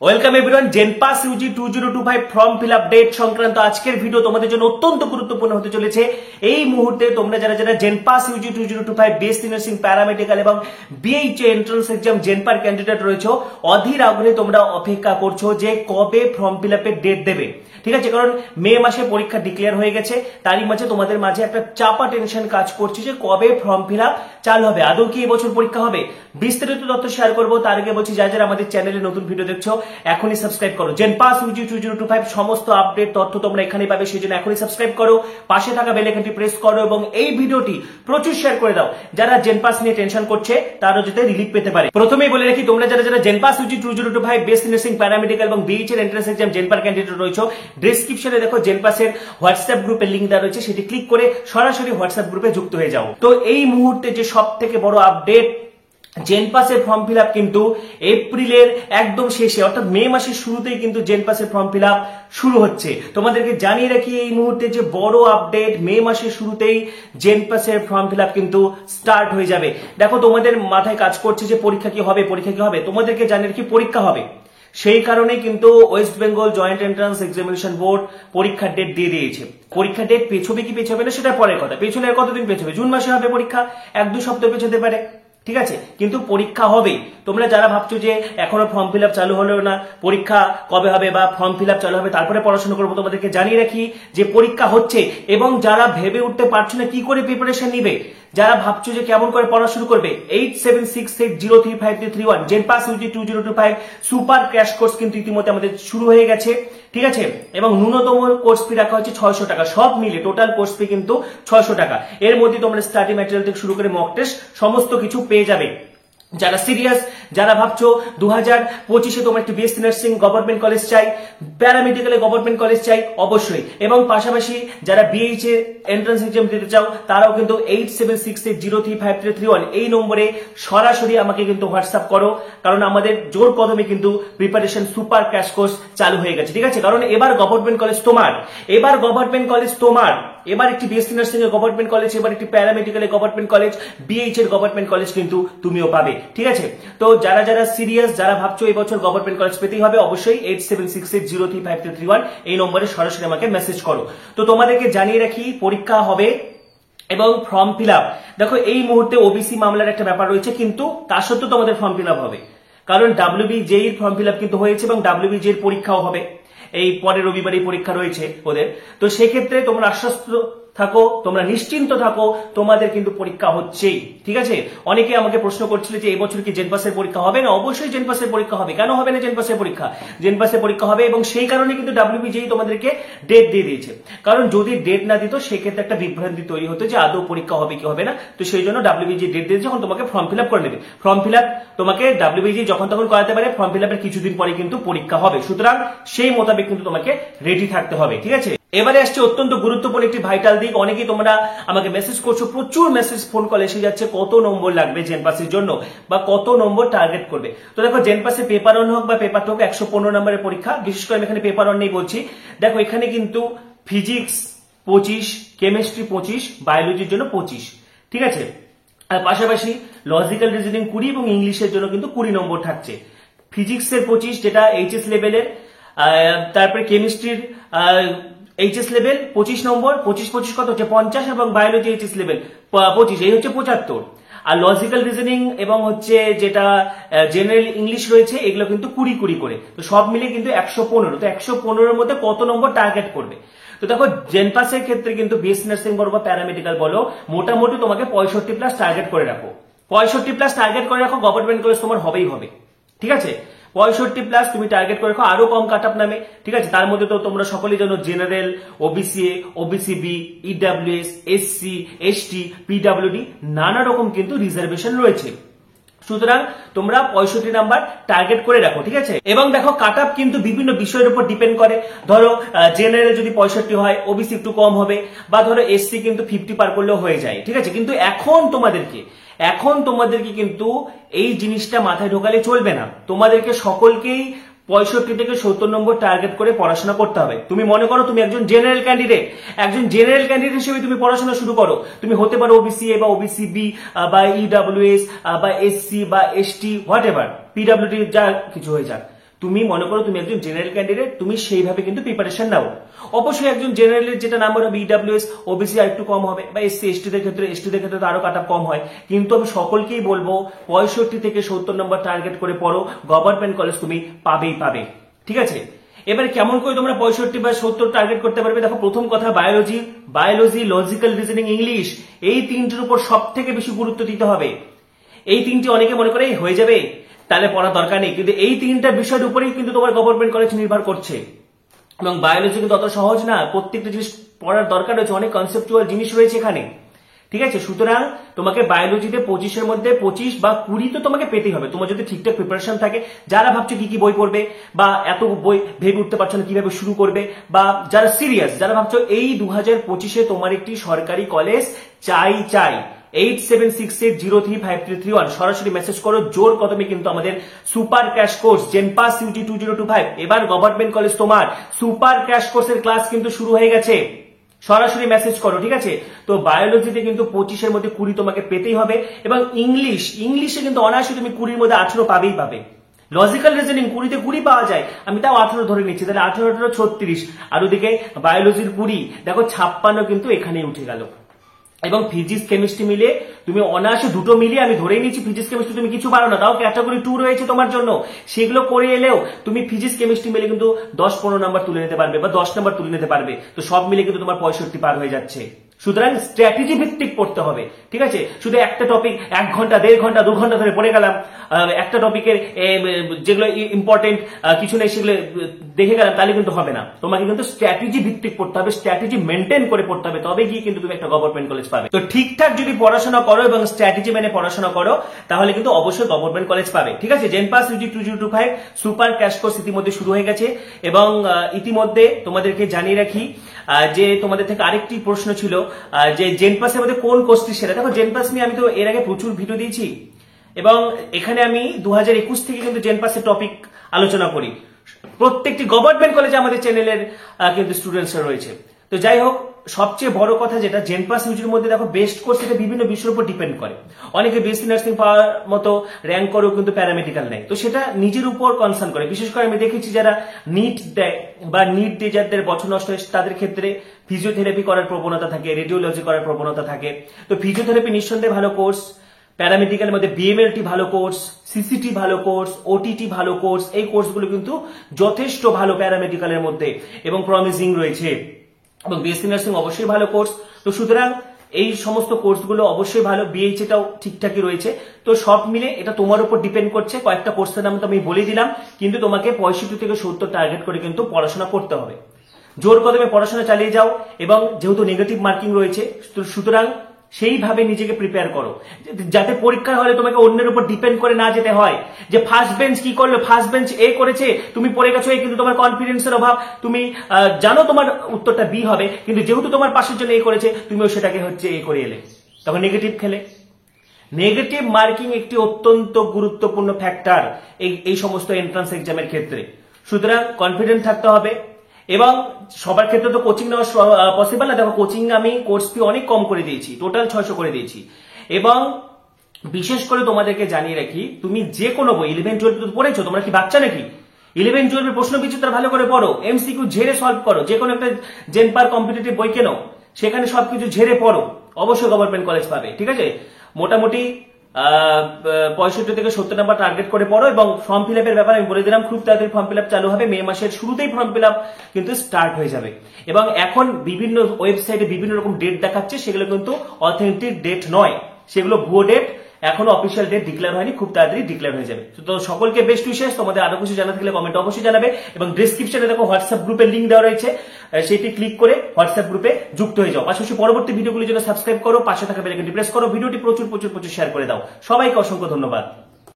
Welcome everyone. JENPAS UG 2025 form fill up date সংক্রান্ত আজকের video তোমাদের জন্য অত্যন্ত গুরুত্বপূর্ণ হতে চলেছে। এই মুহূর্তে তোমরা যারা যারা জেনপাস ইউজি 2025 বিএসসি নার্সিং প্যারামেডিক্যাল এবং বিএইচএ এন্ট্রান্স এক্সাম জেনপার ক্যান্ডিডেট রয়েছে, অধীর আগ্রহে তোমরা অপেক্ষা করছো যে কবে ফর্ম ফিল আপের ডেট দেবে। ঠিক আছে, কারণ মে মাসে পরীক্ষা ডিক্লেয়ার হয়ে গেছে, তারই মাঝে তোমাদের মাঝে একটা চাপা টেনশন কাজ করছে যে কবে ফর্ম ফিল আপ চালু হবে, আদৌ কি এবছর পরীক্ষা হবে। বিস্তারিত তথ্য শেয়ার করবো, তার আগে বলছি যারা যারা আমাদের চ্যানেলে নতুন ভিডিও দেখছো এখনই সাবস্ক্রাইব করো। জেনপাস ইউজি 2025 সমস্ত আপডেট তথ্য তোমরা এখানেই পাবে, সেই জন্য এখনই সাবস্ক্রাইব করো, পাশে থাকা বেল আইকনটি প্রেস করো এবং এই ভিডিওটি প্রচুর শেয়ার করে দাও। যারা জেনপাস নিয়ে টেনশন করছে তারা যাতে রিলিফ পেতে পারে। প্রথমেই বলে রাখি, তোমরা যারা যারা জেনপাস ইউজি 2025 বিএসসি নার্সিং প্যারামেডিক্যাল এবং বিএইচএ এন্ট্রান্স এক্সাম জেনপার ক্যান্ডিডেট রয়েছে, ডেসক্রিপশনে দেখো জেনপাসের হোয়াটসঅ্যাপ গ্রুপের লিংক দেওয়া রয়েছে, সেটি ক্লিক করে সরাসরি হোয়াটসঅ্যাপ গ্রুপে যুক্ত হয়ে যাও। তো এই মুহূর্তে যে সব থেকে বড় আপডেট, জেনপাসের ফর্ম ফিল আপ কিন্তু এপ্রিলের একদম শেষে অর্থাৎ মে মাসের শুরুতেই কিন্তু জেনপাসের ফর্ম ফিল আপ শুরু হচ্ছে। তোমাদেরকে জানিয়ে রাখি এই মুহূর্তে যে বড় আপডেট, মে মাসের শুরুতেই জেনপাসের ফর্ম ফিল আপ কিন্তু স্টার্ট হয়ে যাবে। দেখো তোমাদের মাথায় কাজ করছে যে পরীক্ষা কি হবে, পরীক্ষা কি হবে। তোমাদেরকে জানিয়ে রাখি পরীক্ষা হবে, সেই কারণে কিন্তু West Bengal joint entrance examination board পরীক্ষার ডেট দিয়ে দিয়েছে। পরীক্ষার ডেট পেছবে কি পেছবে না সেটা পরের কথা, পেছনে আর কতদিন পেছবে, জুন মাসে হবে পরীক্ষা, 1-2 সপ্তাহ পেছতে পারে, ঠিক আছে, কিন্তু পরীক্ষা হবে। তোমরা যারা ভাবছো যে এখনো ফর্ম ফিল আপ চালু হলো না, পরীক্ষা কবে হবে বা ফর্ম ফিল আপ চালু হবে তারপরে পড়াশোনা করবো, তোমাদেরকে জানিয়ে রাখি যে পরীক্ষা হচ্ছে। এবং যারা ভেবে উঠতে পারছো না কি করে প্রিপারেশন নিবে, যারা ভাবছো যে কেমন করে পড়া শুরু করবে, 8768035331 জেনপাস ইউজি 2025 সুপার ক্র্যাশ কোর্স কিন্তু ইতিমধ্যে আমাদের শুরু হয়ে গেছে, ঠিক আছে। এবং ন্যূনতম কোর্স ফি রাখা হচ্ছে 600 টাকা, সব মিলে টোটাল কোর্স ফি কিন্তু 600 টাকা। এর মধ্যে তোমরা স্টাডি ম্যাটেরিয়াল থেকে শুরু করে মক টেস্ট সমস্ত কিছু পেয়ে যাবে। যারা সিরিয়াস, যারা ভাবছো 2025-এ তোমার একটি বিএসসি নার্সিং গভর্নমেন্ট কলেজ চাই, প্যারামেডিক্যালে গভর্নমেন্ট কলেজ চাই অবশ্যই, এবং পাশাপাশি যারা বিএইচএ এন্ট্রান্স এক্সাম দিতে চাও তারাও কিন্তু 8768035331 এই নম্বরে সরাসরি আমাকে কিন্তু হোয়াটসঅ্যাপ করো, কারণ আমাদের জোর কদমে কিন্তু প্রিপারেশন সুপার ক্র্যাশ কোর্স চালু হয়ে গেছে, ঠিক আছে। কারণ এবার গভর্নমেন্ট কলেজ তোমার, এবার গভর্নমেন্ট কলেজ তোমার, এবার একটি বিএসসি নার্সিং এর গভর্নমেন্ট কলেজ, এবার একটি প্যারামেডিক্যালের গভর্নমেন্ট কলেজ, বিএইচএ এর গভর্নমেন্ট কলেজ কিন্তু তুমিও পাবে, ঠিক আছে। তো যারা যারা সিরিয়াস, যারা ভাবছো এই বছর গভর্নমেন্ট কলেজ পেতেই হবে, অবশ্যই 8768035331 এই নম্বরে সরাসরি আমাকে মেসেজ করো। তো তোমাদেরকে জানিয়ে রাখি পরীক্ষা হবে এবং ফর্ম ফিল আপ। দেখো এই মুহূর্তে ওবিসি মামলার একটা ব্যাপার রয়েছে, কিন্তু তা সত্ত্বেও তোমাদের ফর্ম ফিল আপ হবে, কারণ WBJEE এর ফর্ম ফিল আপ কিন্তু হয়েছে এবং WBJEE এর পরীক্ষাও হবে, এই পরের রবিবারই পরীক্ষা রয়েছে ওদের। তো সেক্ষেত্রে তোমরা আশ্বস্ত থাকো, তোমরা নিশ্চিন্ত থাকো, তোমাদের কিন্তু পরীক্ষা হচ্ছেই, ঠিক আছে। অনেকে আমাকে প্রশ্ন করছিল যে এবছর কি জেনপাসের পরীক্ষা হবে না, অবশ্যই জেনপাসের পরীক্ষা হবে, কেন হবে না জেনপাসের পরীক্ষা, জেনপাসের পরীক্ষা হবে। এবং সেই কারণে কিন্তু WBJEE তোমাদেরকে ডেট দিয়ে দিয়েছে, কারণ যদি ডেট না দিত সেক্ষেত্রে একটা বিভ্রান্তি তৈরি হতো যে আদৌ পরীক্ষা হবে কি হবে না। তো সেই জন্য WBJEE ডেট দিয়েছে, যখন তোমাকে ফর্ম ফিল আপ করে নেবে। ফর্ম ফিল আপ তোমাকে WBJEE যখন তখন করাতে পারে, ফর্ম ফিল আপের কিছুদিন পরে কিন্তু পরীক্ষা হবে, সুতরাং সেই মোতাবেক কিন্তু তোমাকে রেডি থাকতে হবে, ঠিক আছে। এবারে আসছে অত্যন্ত গুরুত্বপূর্ণ একটি ভাইটাল দিক। অনেকেই তোমরা আমাকে মেসেজ করছো, প্রচুর মেসেজ ফোন কল এসে যাচ্ছে কত নম্বর লাগবে জেনপাসের জন্য বা কত নম্বর টার্গেট করবে। তো দেখো জেনপাসে পেপার 1 হোক বা পেপার 2 হোক 115 নম্বরের পরীক্ষা, বিশেষ করে আমি এখানে পেপার 1 নেই বলছি। দেখো এখানে কিন্তু ফিজিক্স 25, কেমিস্ট্রি 25, বায়োলজির জন্য 25, ঠিক আছে। আর পাশাপাশি লজিক্যাল রিজনিং 20 এবং ইংলিশের জন্য কিন্তু 20 নম্বর থাকছে। ফিজিক্সের 25 যেটা এইচএস লেভেলের, তারপরে কেমিস্ট্রির এইচএস লেভেল 25 নম্বর, 25 কত হচ্ছে 50, এবং বায়োলজি এইচএস লেভেল 25, এই হচ্ছে 75। আর লজিক্যাল রিজনিং এবং হচ্ছে যেটা জেনারেল ইংলিশ রয়েছে এগুলো কিন্তু 20 করে, তো সব মিলে কিন্তু 115। তো 115-এর মধ্যে কত নম্বর টার্গেট করবে। তো দেখো জেনপাসের ক্ষেত্রে কিন্তু বিএসসি নার্সিং বলো বা প্যারামেডিক্যাল বলো, মোটামুটি তোমাকে 65+ টার্গেট করে রাখো, 65+ টার্গেট করে রাখো, গভর্নমেন্ট কলেজ তোমার হবেই হবে, ঠিক আছে। 65+ তুমি টার্গেট করে রাখো, আরো কম কাট আপ নামে, ঠিক আছে। তার মধ্যে তো তোমরা সকলেই জানো general, OBC-A, OBC B, EWS, SC, ST, PWD নানা রকম কিন্তু রিজার্ভেশন রয়েছে, সুতরাং তোমরা 65 নাম্বার টার্গেট করে রাখো, ঠিক আছে। এবং দেখো কাট আপ কিন্তু বিভিন্ন বিষয়ের উপর ডিপেন্ড করে। ধরো জেনারেল যদি 65 হয়, ওবিসি একটু কম হবে, বা ধরো এসসি কিন্তু 50 পার করলেও হয়ে যায়, ঠিক আছে। কিন্তু এখন তোমাদেরকে কিন্তু এই জিনিসটা মাথায় ঢোকালে চলবে না, তোমাদেরকে সকলকেই 65 থেকে 70 নম্বর টার্গেট করে পড়াশোনা করতে হবে। তুমি মনে করো তুমি একজন জেনারেল ক্যান্ডিডেট, হিসেবে তুমি পড়াশোনা শুরু করো, তুমি হতে পারো ওবিসিএ বা ওবিসিবি বা ইডব্লিউএস বা এসসি বা এসটি, হোয়াট এভার, পিডব্লিউডি যা কিছু হয়ে যাক, তুমি মনে করো তুমি একজন জেনারেল ক্যান্ডিডেট, তুমি সেইভাবে কিন্তু প্রিপারেশন নাও। অবশ্যই একজন জেনারেলের যেটা নাম্বার হবে ইডব্লিউএস ওবিসি আর একটু কম হবে, বা এসসি এসটিদের ক্ষেত্রে তো আরো কাট অফ কম হয়, কিন্তু আমি সকলকেই বলবো 65 থেকে 70 নম্বর টার্গেট করে পড়ো, গভর্নমেন্ট কলেজ তুমি পাবেই পাবে। ঠিক আছে, এবারে কেমন করে তোমরা 65 বা 70 টার্গেট করতে পারবে? দেখো, প্রথম কথা বায়োলজি, লজিক্যাল রিজনিং, ইংলিশ, এই তিনটির উপর সব থেকে বেশি গুরুত্ব দিতে হবে। এই তিনটি অনেকে মনে করে হয়ে যাবে, তাহলে পড়ার দরকার নেই, কিন্তু এই তিনটা বিষয়ের উপরেই কিন্তু তোমার গভর্নমেন্ট কলেজ নির্ভর করছে। এবং বায়োলজি কিন্তু অত সহজ না, প্রত্যেকটা জিনিস পড়ার দরকার রয়েছে, অনেক কনসেপচুয়াল জিনিস রয়েছে এখানে। ঠিক আছে, সুতরাং তোমাকে বায়োলজিতে 25-এর মধ্যে 25 বা 20 তো তোমাকে পেতেই হবে, তোমার যদি ঠিকঠাক প্রিপারেশন থাকে। যারা ভাবছো কি বই পড়বে বা এত বই ভেবে উঠতে পারছো না কিভাবে শুরু করবে, বা যারা সিরিয়াস, যারা ভাবছো এই 2025-এ তোমার একটি সরকারি কলেজ চাই 8768035331 সরাসরি মেসেজ করো। জোর কদমে কিন্তু আমাদের সুপার ক্র্যাশ কোর্স জেনপাস ইউটি 2025, এবার গভর্নমেন্ট কলেজ তোমার সুপার ক্র্যাশ কোর্সের ক্লাস কিন্তু শুরু হয়ে গেছে। সরাসরি মেসেজ করো। ঠিক আছে, তো বায়োলজিতে কিন্তু 25-এর মধ্যে 20 তোমাকে পেতেই হবে, এবং ইংলিশে কিন্তু অনায়াসে তুমি 20-এর মধ্যে 18 পাবে। লজিক্যাল রিজনিং 20-তে 20 পাওয়া যায়, আমি তাও 18 ধরে নিচ্ছি, তাহলে 18 36, আর ওদিকে বায়োলজির 20, দেখো 56 কিন্তু এখানেই উঠে গেল। এবং ফিজিক্স কেমিস্ট্রি মিলে তুমি অনায়াসে দুটো মিলিয়ে আমি ধরেই নিচ্ছি ফিজিক্স কেমিস্ট্রি তুমি কিছু পারো না, তাও ক্যাটাগরি 2 রয়েছে তোমার জন্য, সেগুলো করে এলেও তুমি ফিজিক্স কেমিস্ট্রি মিলে কিন্তু 10-15 নাম্বার তুলে নিতে পারবে, বা 10 নাম্বার তুলে নিতে পারবে। তো সব মিলে কিন্তু তোমার 65 পার হয়ে যাচ্ছে। সুতরাং স্ট্র্যাটেজি ভিত্তিক পড়তে হবে। ঠিক আছে, শুধু একটা টপিক 1 ঘন্টা 1.5 ঘন্টা 2 ঘন্টা ধরে পড়ে গেলাম, একটা টপিকের যেগুলো ইম্পর্টেন্ট কিছু নেই সেগুলো দেখে গেলাম, তাহলে কিন্তু হবে না। তোমাকে কিন্তু স্ট্র্যাটেজি ভিত্তিক পড়তে হবে, স্ট্র্যাটেজি মেনটেন করে পড়তে হবে, তবে গিয়ে কিন্তু তুমি একটা গভর্নমেন্ট কলেজ পাবে। তো ঠিকঠাক যদি পড়াশোনা করো এবং স্ট্র্যাটেজি মেনে পড়াশোনা করো, তাহলে কিন্তু অবশ্যই গভর্নমেন্ট কলেজ পাবে। ঠিক আছে, জেনপাস ইউজি 2025 সুপার ক্র্যাশ কোর্স ইতিমধ্যে শুরু হয়ে গেছে, এবং ইতিমধ্যে তোমাদেরকে জানিয়ে রাখি যে তোমাদের থেকে আরেকটি প্রশ্ন ছিল যে জেনপাসের মধ্যে কোন কোর্সটি সেরা। দেখো, জেনপাস নিয়ে আমি তো এর আগে প্রচুর ভিডিও দিয়েছি, এবং এখানে আমি 2021 থেকে কিন্তু জেনপাসের টপিক আলোচনা করি। প্রত্যেকটি গভর্নমেন্ট কলেজে আমাদের চ্যানেলের কিন্তু স্টুডেন্টসরা রয়েছে। তো যাই হোক, সবচেয়ে বড় কথা যেটা জেনপাস ইউজির মধ্যে দেখো বেস্ট কোর্স এটা বিভিন্ন বিষয়ের উপর ডিপেন্ড করে। অনেকে বিএসসি নার্সিং পাওয়ার মতো র্যাঙ্ক করেও কিন্তু প্যারামেডিক্যাল নেয়, তো সেটা নিজের উপর কনসার্ন করে। বিশেষ করে আমি দেখেছি যারা নিট দেয় বা নিট দিয়ে যাদের বছর নষ্ট হয়, তাদের ক্ষেত্রে ফিজিওথেরাপি করার প্রবণতা থাকে, রেডিওলজি করার প্রবণতা থাকে। তো ফিজিওথেরাপি নিঃসন্দেহে ভালো কোর্স, প্যারামেডিক্যালের মধ্যে বিএমএলটি ভালো কোর্স, সিসিটি ভালো কোর্স, ওটিটি ভালো কোর্স, এই কোর্সগুলো কিন্তু যথেষ্ট ভালো প্যারামেডিক্যালের মধ্যে এবং প্রমিজিং রয়েছে। এবং বিএসসি নার্সিং অবশ্যই ভালো কোর্স। তো সুতরাং এই সমস্ত কোর্সগুলো অবশ্যই ভালো, বিএইচএটাও ঠিকঠাকই রয়েছে। তো সব মিলে এটা তোমার উপর ডিপেন্ড করছে। কয়েকটা কোর্সের নাম তো আমি বলে দিলাম, কিন্তু তোমাকে 65 থেকে 70 টার্গেট করে কিন্তু পড়াশোনা করতে হবে। জোর কদমে পড়াশোনা চালিয়ে যাও, এবং যেহেতু নেগেটিভ মার্কিং রয়েছে, সুতরাং সেইভাবে নিজেকে প্রিপেয়ার করো, যাতে পরীক্ষার হলে তোমাকে অন্যের উপর ডিপেন্ড করে না যেতে হয়। যে ফার্স্ট বেঞ্চ কি করলো, ফার্স্ট বেঞ্চ এ করেছে, তুমি পড়ে গেছো, কিন্তু তোমার কনফিডেন্সের অভাব, তুমি জানো তোমার উত্তরটা বি হবে, কিন্তু যেহেতু তোমার পাশের জন্য এ করেছে, তুমিও সেটাকে এ করে এলে, তখন নেগেটিভ খেলে। নেগেটিভ মার্কিং একটি অত্যন্ত গুরুত্বপূর্ণ ফ্যাক্টর এই সমস্ত এন্ট্রান্স এক্সামের ক্ষেত্রে। সুতরাং কনফিডেন্ট থাকতে হবে, এবং সবার ক্ষেত্রে তো কোচিং নেওয়া পসিবল না। দেখো, কোচিং আমি কোর্স ফি অনেক কম করে দিয়েছি, টোটাল 600 করে দিয়েছি। এবং বিশেষ করে তোমাদেরকে জানিয়ে রাখি, তুমি যে কোনো বই 11-12 তো পড়েছো, তোমরা কি বাচ্চা নাকি? 11-12 প্রশ্ন বিচিত্র ভালো করে পড়ো, এমসিকিউ ঝেড়ে সলভ করো, যে কোনো একটা জেনপার কম্পিটিটিভ বই কেনো, সেখানে সবকিছু ঝেড়ে পড়ো, অবশ্যই গভর্নমেন্ট কলেজ পাবে। ঠিক আছে, মোটামুটি 65 থেকে 70 নাম্বার টার্গেট করে পড়ো। এবং ফর্ম ফিল আপের ব্যাপারে আমি বলে দিলাম, খুব তাড়াতাড়ি ফর্ম ফিল আপ চালু হবে, মে মাসের শুরুতেই ফর্ম ফিল আপ কিন্তু স্টার্ট হয়ে যাবে। এবং এখন বিভিন্ন ওয়েবসাইটে বিভিন্ন রকম ডেট দেখাচ্ছে, সেগুলো কিন্তু অথেন্টিক ডেট নয়, সেগুলো ভুয়ো ডেট। এখনো অফিসিয়াল ডেট ডিক্লেয়ার হয়নি, খুব তাড়াতাড়ি ডিক্লেয়ার হয়ে যাবে। তো সকলকে বেস্ট উইশেস। তোমাদের আরো কিছু জানা থাকলে কমেন্ট অবশ্যই জানাবে, এবং ডেসক্রিপশনে দেখো হোয়াটসঅ্যাপ গ্রুপের লিঙ্ক দেওয়া রয়েছে, সেটি ক্লিক করে হোয়াটসঅ্যাপ গ্রুপে যুক্ত হয়ে যাও। পাশাপাশি পরবর্তী ভিডিওগুলির জন্য সাবস্ক্রাইব করো, পাশে থাকা বেল আইকনটি প্রেস করো, ভিডিওটি প্রচুর শেয়ার করে দাও। সবাইকে অসংখ্য ধন্যবাদ।